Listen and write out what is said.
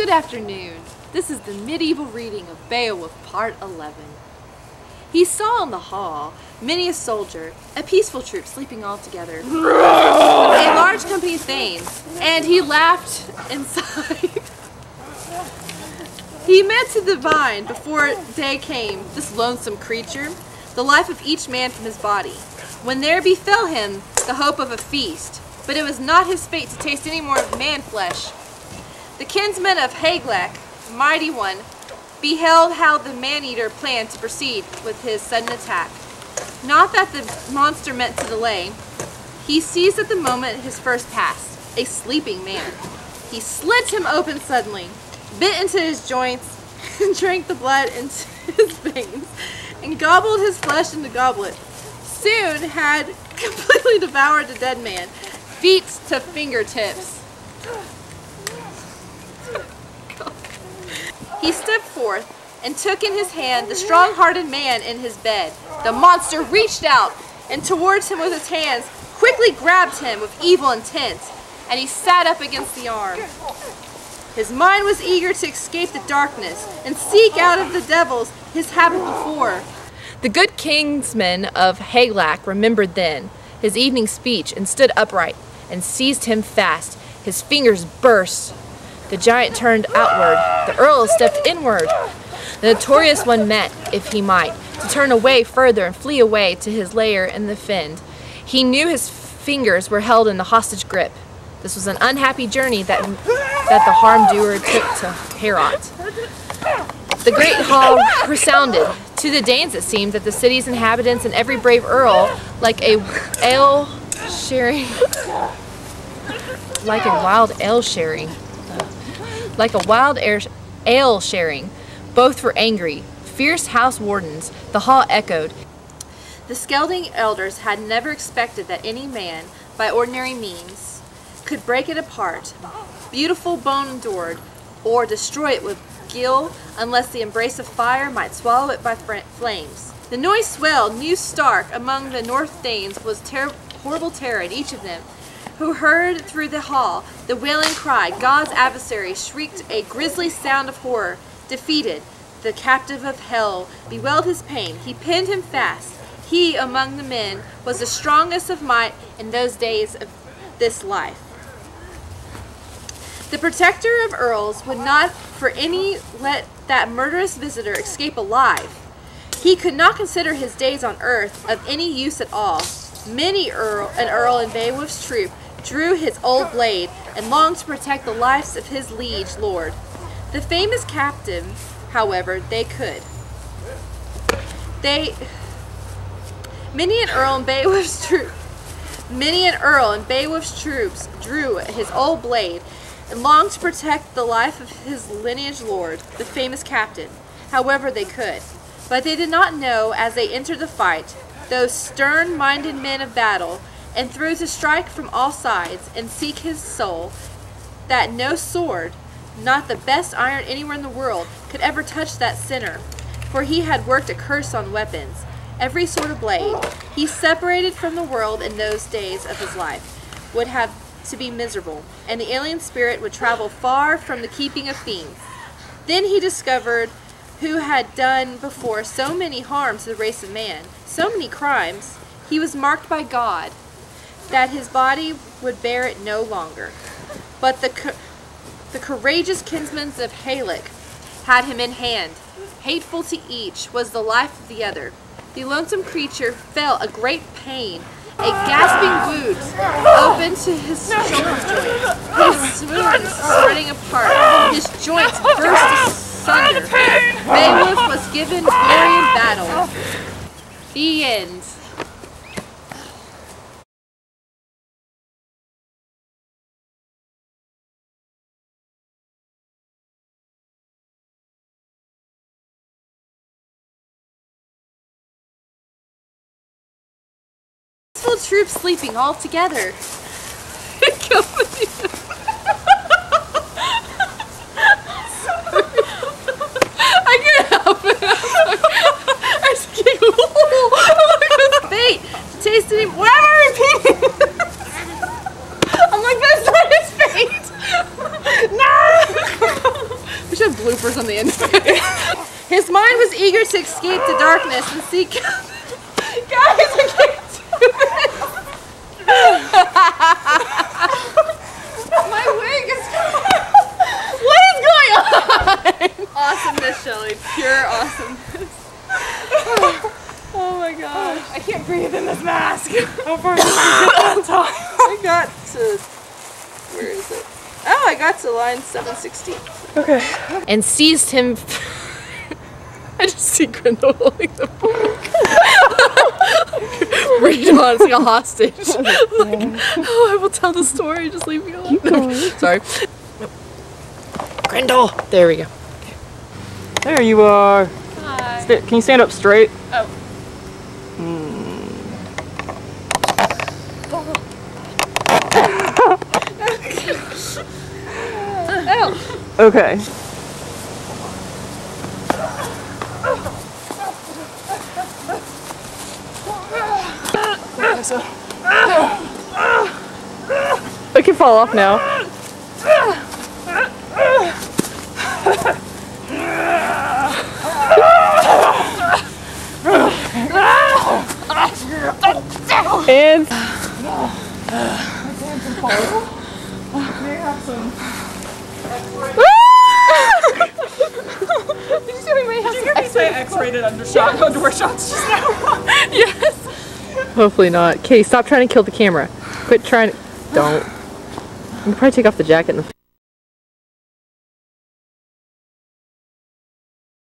Good afternoon. This is the medieval reading of Beowulf, Part 11. He saw in the hall many a soldier, a peaceful troop sleeping all together, a large company of thanes, and he laughed inside. He meant to divine before day came, this lonesome creature, the life of each man from his body, when there befell him the hope of a feast, but it was not his fate to taste any more of man flesh. The kinsmen of Hygelac, the mighty one, beheld how the man-eater planned to proceed with his sudden attack. Not that the monster meant to delay. He seized at the moment his first passed, a sleeping man. He slit him open suddenly, bit into his joints, and drank the blood into his veins, and gobbled his flesh into goblet. Soon had completely devoured the dead man, feet to fingertips. He stepped forth and took in his hand the strong-hearted man in his bed. The monster reached out and towards him with his hands, quickly grabbed him with evil intent, and he sat up against the arm. His mind was eager to escape the darkness and seek out of the devils his habit before. The good kinsman of Hygelac remembered then his evening speech and stood upright and seized him fast. His fingers burst. The giant turned outward. The earl stepped inward. The notorious one meant, if he might, to turn away further and flee away to his lair in the fen. He knew his fingers were held in the hostage grip. This was an unhappy journey that the harm-doer took to Heorot. The great hall resounded. To the Danes it seemed that the city's inhabitants and every brave earl, like a wild ale sharing, both were angry. Fierce house wardens, the hall echoed. The Skelding elders had never expected that any man, by ordinary means, could break it apart, beautiful bone endured, or destroy it with gill, unless the embrace of fire might swallow it by flames. The noise swelled new stark among the North Danes was horrible terror in each of them, who heard through the hall the wailing cry. God's adversary shrieked a grisly sound of horror. Defeated, the captive of hell bewailed his pain. He pinned him fast. He among the men was the strongest of might in those days of this life. The protector of earls would not for any let that murderous visitor escape alive. He could not consider his days on earth of any use at all. Many an earl in Beowulf's troop drew his old blade and longed to protect the lives of his liege lord. The famous captain, however, they could. Many an earl in Beowulf's troops drew his old blade and longed to protect the life of his lineage lord, the famous captain, however they could. But they did not know, as they entered the fight, those stern-minded men of battle, and through to strike from all sides and seek his soul, that no sword, not the best iron anywhere in the world, could ever touch that sinner, for he had worked a curse on weapons, every sort of blade. He separated from the world in those days of his life, would have to be miserable, and the alien spirit would travel far from the keeping of fiends. Then he discovered who had done before so many harms to the race of man, so many crimes. He was marked by God, that his body would bear it no longer. But the courageous kinsmen of Hygelac had him in hand. Hateful to each was the life of the other. The lonesome creature felt a great pain. A gasping wound opened to his shoulder joint. His wounds spreading apart. His joints burst asunder. Beowulf was given glory in battle. The end. Troops sleeping all together. I can't help it. I just giggle. Oh my God. Fate to taste any. Why am I repeating? I'm like, that's not his fate. No. bloopers on the end of it. His mind was eager to escape the darkness and seek... Guys, I can't do this! My wig is... What is going on? Awesomeness, Shelly. Pure awesomeness. Oh my gosh. I can't breathe in this mask. How far did you get on top? I got to... Where is it? Oh, I got to line 716. Okay. And seized him... I just see Grindel holding the book. Read on, it's like a hostage. Like, oh, I will tell the story, just leave me alone. No, sorry. Grindel! There we go. Okay. There you are. Hi. Can you stand up straight? Oh. Oh. Okay. I can fall off now. And Did you say we may have some X-rated underwear shots just now? Yes. Hopefully not. Okay, stop trying to kill the camera. Quit trying to... Don't. You can probably take off the jacket and the